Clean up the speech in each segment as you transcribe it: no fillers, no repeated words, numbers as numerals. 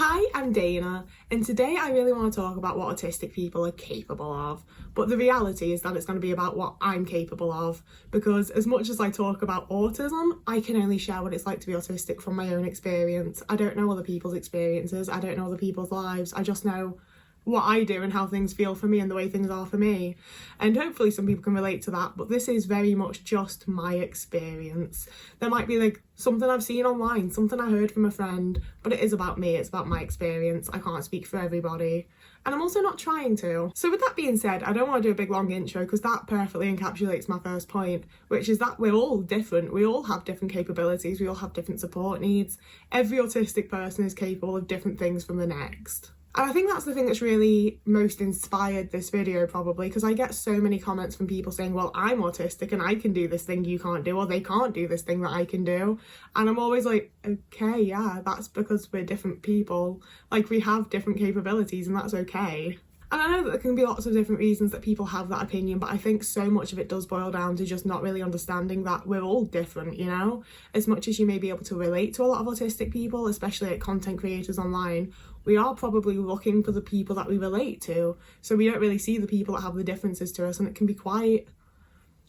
Hi, I'm Dana, and today I really want to talk about what autistic people are capable of. But the reality is that it's going to be about what I'm capable of, because as much as I talk about autism, I can only share what it's like to be autistic from my own experience. I don't know other people's experiences, I don't know other people's lives, I just know what I do and how things feel for me and the way things are for me. And hopefully some people can relate to that, but this is very much just my experience. There might be like something I've seen online, something I heard from a friend, but it is about me, it's about my experience. I can't speak for everybody. And I'm also not trying to. So with that being said, I don't want to do a big long intro because that perfectly encapsulates my first point, which is that we're all different. We all have different capabilities, we all have different support needs. Every autistic person is capable of different things from the next. And I think that's the thing that's really most inspired this video probably, because I get so many comments from people saying, well, I'm autistic and I can do this thing you can't do, or they can't do this thing that I can do. And I'm always like, okay, yeah, that's because we're different people. Like, we have different capabilities and that's okay. And I know that there can be lots of different reasons that people have that opinion, but I think so much of it does boil down to just not really understanding that we're all different, you know? As much as you may be able to relate to a lot of autistic people, especially like content creators online, we are probably looking for the people that we relate to. So we don't really see the people that have the differences to us, and it can be quite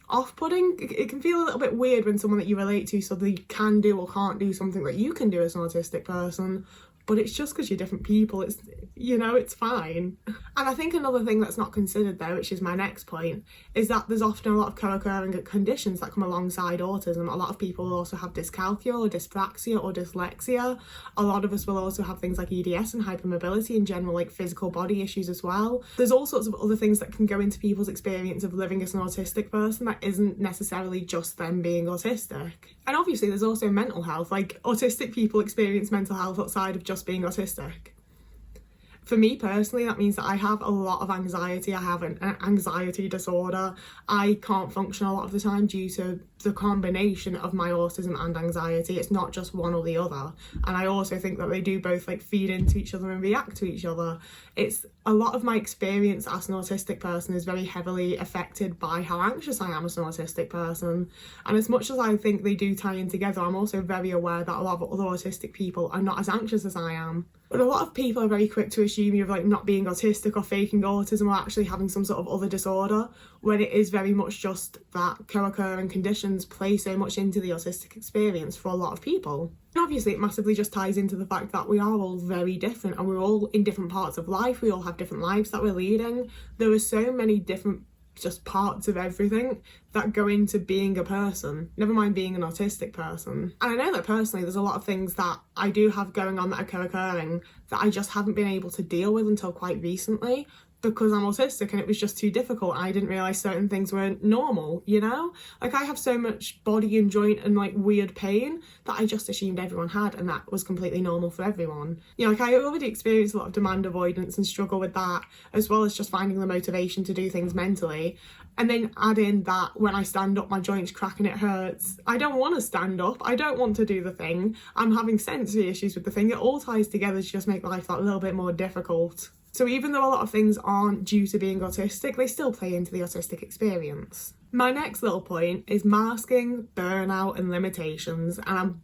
off-putting. It can feel a little bit weird when someone that you relate to suddenly can do or can't do something that you can do as an autistic person. But it's just because you're different people, it's, you know, it's fine. And I think another thing that's not considered there, which is my next point, is that there's often a lot of co-occurring conditions that come alongside autism. A lot of people will also have dyscalculia or dyspraxia or dyslexia. A lot of us will also have things like EDS and hypermobility and general like physical body issues as well. There's all sorts of other things that can go into people's experience of living as an autistic person that isn't necessarily just them being autistic. And obviously there's also mental health. Like, autistic people experience mental health outside of just being autistic. For me personally, that means that I have a lot of anxiety. I have an anxiety disorder. I can't function a lot of the time due to the combination of my autism and anxiety. It's not just one or the other. And I also think that they do both like feed into each other and react to each other. It's a lot of my experience as an autistic person is very heavily affected by how anxious I am as an autistic person. And as much as I think they do tie in together, I'm also very aware that a lot of other autistic people are not as anxious as I am. But a lot of people are very quick to assume you're like not being autistic or faking autism or actually having some sort of other disorder, when it is very much just that co-occurring conditions play so much into the autistic experience for a lot of people. And obviously it massively just ties into the fact that we are all very different and we're all in different parts of life. We all have different lives that we're leading. There are so many different just parts of everything that go into being a person, never mind being an autistic person. And I know that personally there's a lot of things that I do have going on that are co-occurring that I just haven't been able to deal with until quite recently, because I'm autistic and it was just too difficult. I didn't realise certain things were normal, you know? Like, I have so much body and joint and like weird pain that I just assumed everyone had, and that was completely normal for everyone. You know, like, I already experienced a lot of demand avoidance and struggle with that, as well as just finding the motivation to do things mentally. And then add in that when I stand up, my joints crack and it hurts. I don't want to stand up. I don't want to do the thing. I'm having sensory issues with the thing. It all ties together to just make life that little bit more difficult. So even though a lot of things aren't due to being autistic, they still play into the autistic experience. My next little point is masking, burnout and limitations, and I'm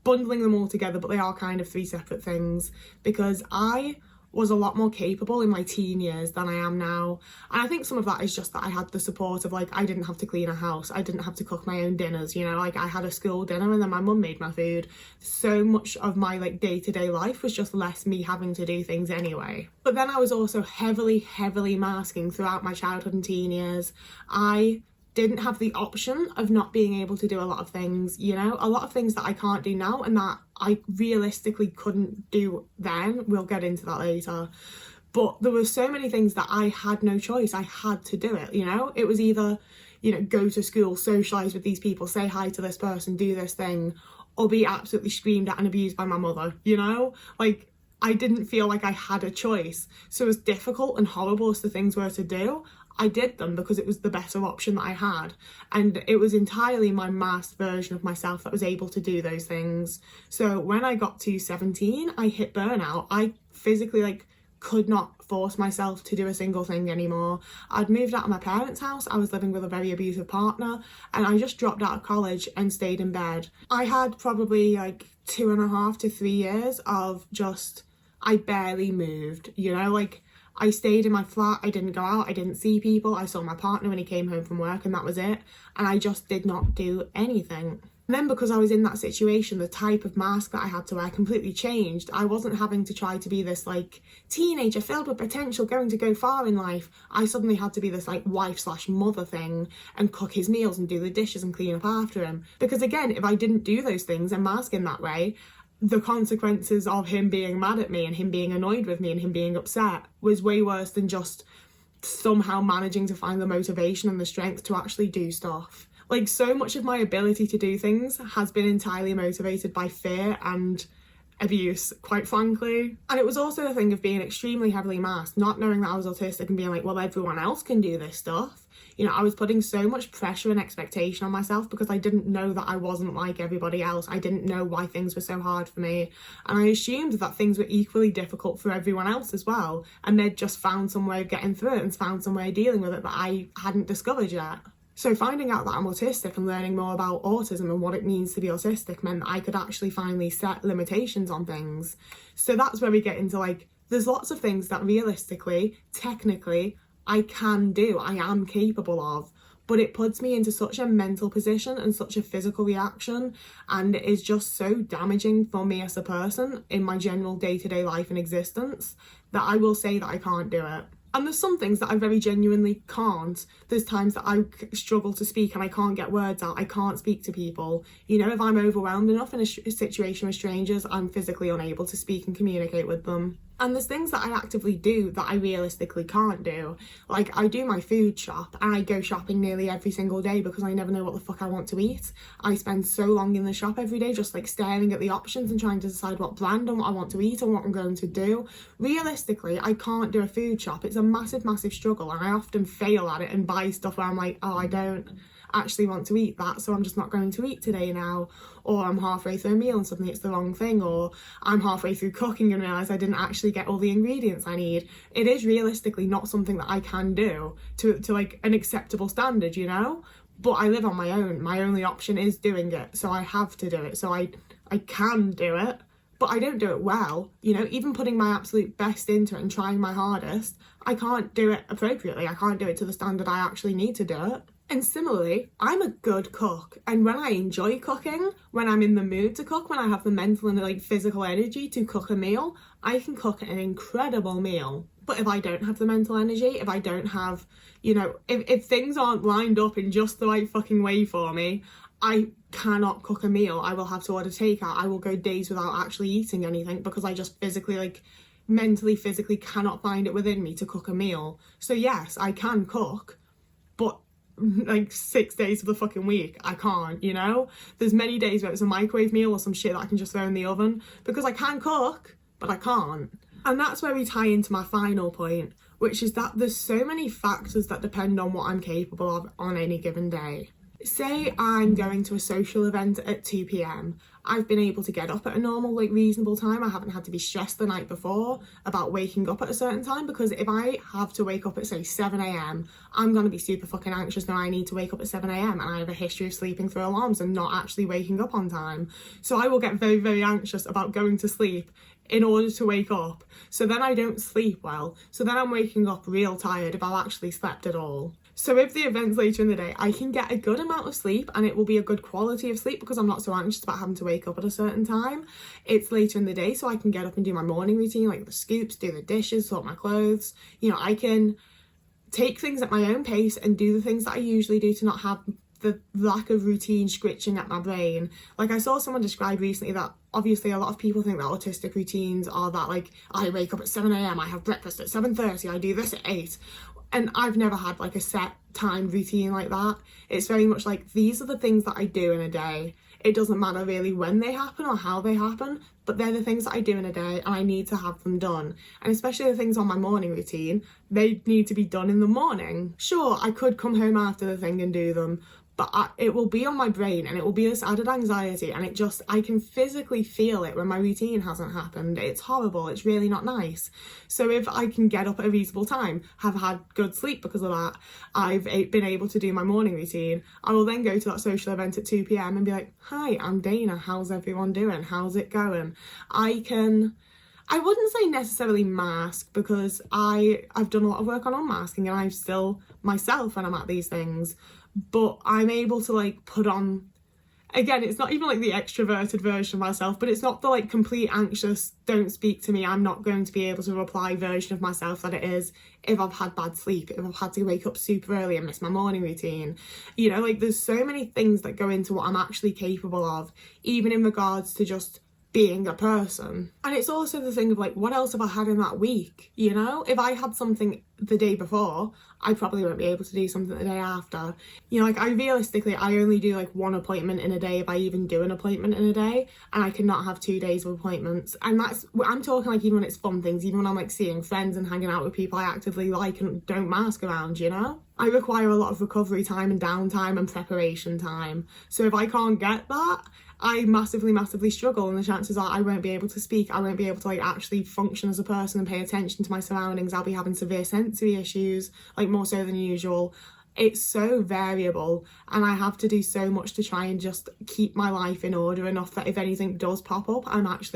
bundling them all together, but they are kind of three separate things, because I was a lot more capable in my teen years than I am now. And I think some of that is just that I had the support of, like, I didn't have to clean a house, I didn't have to cook my own dinners, you know, like I had a school dinner and then my mum made my food. So much of my like day-to-day life was just less me having to do things anyway. But then I was also heavily masking throughout my childhood and teen years. I didn't have the option of not being able to do a lot of things, you know, a lot of things that I can't do now and that I realistically couldn't do then. We'll get into that later. But there were so many things that I had no choice. I had to do it, you know. It was either, you know, go to school, socialise with these people, say hi to this person, do this thing, or be absolutely screamed at and abused by my mother, you know. Like, I didn't feel like I had a choice. So as difficult and horrible as the things were to do, I did them because it was the better option that I had, and it was entirely my masked version of myself that was able to do those things. So when I got to 17, I hit burnout. I physically like could not force myself to do a single thing anymore. I'd moved out of my parents' house, I was living with a very abusive partner, and I just dropped out of college and stayed in bed. I had probably like 2.5 to 3 years of just, I barely moved, you know, like I stayed in my flat, I didn't go out, I didn't see people, I saw my partner when he came home from work and that was it. And I just did not do anything. And then because I was in that situation, the type of mask that I had to wear completely changed. I wasn't having to try to be this like teenager filled with potential going to go far in life. I suddenly had to be this like wife/mother thing and cook his meals and do the dishes and clean up after him. Because again, if I didn't do those things and mask in that way, the consequences of him being mad at me and him being annoyed with me and him being upset was way worse than just somehow managing to find the motivation and the strength to actually do stuff. Like, so much of my ability to do things has been entirely motivated by fear and abuse, quite frankly. And it was also a thing of being extremely heavily masked, not knowing that I was autistic and being like, well, everyone else can do this stuff. You know, I was putting so much pressure and expectation on myself because I didn't know that I wasn't like everybody else. I didn't know why things were so hard for me. And I assumed that things were equally difficult for everyone else as well. And they'd just found some way of getting through it and found some way of dealing with it that I hadn't discovered yet. So finding out that I'm autistic and learning more about autism and what it means to be autistic meant that I could actually finally set limitations on things. So that's where we get into like, there's lots of things that realistically, technically, I can do, I am capable of, but it puts me into such a mental position and such a physical reaction, and it is just so damaging for me as a person in my general day-to-day life and existence that I will say that I can't do it. And there's some things that I very genuinely can't. There's times that I struggle to speak and I can't get words out. I can't speak to people. You know, if I'm overwhelmed enough in a situation with strangers, I'm physically unable to speak and communicate with them. And there's things that I actively do that I realistically can't do. Like, I do my food shop and I go shopping nearly every single day because I never know what the fuck I want to eat. I spend so long in the shop every day just like staring at the options and trying to decide what brand and what I want to eat and what I'm going to do. Realistically, I can't do a food shop. It's a massive, massive struggle, and I often fail at it and buy stuff where I'm like, oh, I don't actually want to eat that, so I'm just not going to eat today now. Or I'm halfway through a meal and suddenly it's the wrong thing, or I'm halfway through cooking and realise I didn't actually get all the ingredients I need. It is realistically not something that I can do to like an acceptable standard, you know? But I live on my own. My only option is doing it, so I have to do it. So I can do it, but I don't do it well. You know, even putting my absolute best into it and trying my hardest, I can't do it appropriately. I can't do it to the standard I actually need to do it. And similarly, I'm a good cook, and when I enjoy cooking, when I'm in the mood to cook, when I have the mental and like physical energy to cook a meal, I can cook an incredible meal. But if I don't have the mental energy, if I don't have, you know, if things aren't lined up in just the right fucking way for me, I cannot cook a meal. I will have to order takeout. I will go days without actually eating anything because I just physically, like, mentally, physically cannot find it within me to cook a meal. So yes, I can cook, but like 6 days of the fucking week I can't, you know? There's many days where it's a microwave meal or some shit that I can just throw in the oven because I can cook, but I can't. And that's where we tie into my final point, which is that there's so many factors that depend on what I'm capable of on any given day. Say I'm going to a social event at 2 p.m. I've been able to get up at a normal, like, reasonable time. I haven't had to be stressed the night before about waking up at a certain time, because if I have to wake up at, say, 7 a.m, I'm going to be super fucking anxious now I need to wake up at 7 a.m, and I have a history of sleeping through alarms and not actually waking up on time. So I will get very, very anxious about going to sleep in order to wake up. So then I don't sleep well. So then I'm waking up real tired if I've actually slept at all. So if the event's later in the day, I can get a good amount of sleep, and it will be a good quality of sleep because I'm not so anxious about having to wake up at a certain time. It's later in the day, so I can get up and do my morning routine, like the scoops, do the dishes, sort my clothes. You know, I can take things at my own pace and do the things that I usually do to not have the lack of routine scritching at my brain. Like, I saw someone describe recently that obviously a lot of people think that autistic routines are that, like, I wake up at 7 a.m, I have breakfast at 7:30, I do this at 8. And I've never had like a set time routine like that. It's very much like, these are the things that I do in a day. It doesn't matter really when they happen or how they happen, but they're the things that I do in a day, and I need to have them done. And especially the things on my morning routine, they need to be done in the morning. Sure, I could come home after the thing and do them, but it will be on my brain, and it will be this added anxiety, and I can physically feel it when my routine hasn't happened. It's horrible. It's really not nice. So if I can get up at a reasonable time, have had good sleep because of that, I've been able to do my morning routine, I will then go to that social event at 2 p.m. and be like, hi, I'm Dana. How's everyone doing? How's it going? I can I wouldn't say necessarily mask, because I've done a lot of work on unmasking and I'm still myself when I'm at these things, but I'm able to like put on, again, it's not even like the extroverted version of myself, but it's not the like complete anxious, don't speak to me, I'm not going to be able to reply version of myself that it is if I've had bad sleep, if I've had to wake up super early and miss my morning routine. You know, like there's so many things that go into what I'm actually capable of, even in regards to just being a person. And it's also the thing of like, what else have I had in that week? You know, if I had something the day before, I probably won't be able to do something the day after. You know, like I only do like one appointment in a day, if I even do an appointment in a day, and I cannot have 2 days of appointments. And I'm talking like even when it's fun things, even when I'm like seeing friends and hanging out with people I actively like and don't mask around, you know? I require a lot of recovery time and downtime and preparation time. So if I can't get that, I massively struggle, and the chances are I won't be able to speak, I won't be able to like actually function as a person and pay attention to my surroundings. I'll be having severe sensory issues, like more so than usual. It's so variable, and I have to do so much to try and just keep my life in order enough that if anything does pop up, I'm actually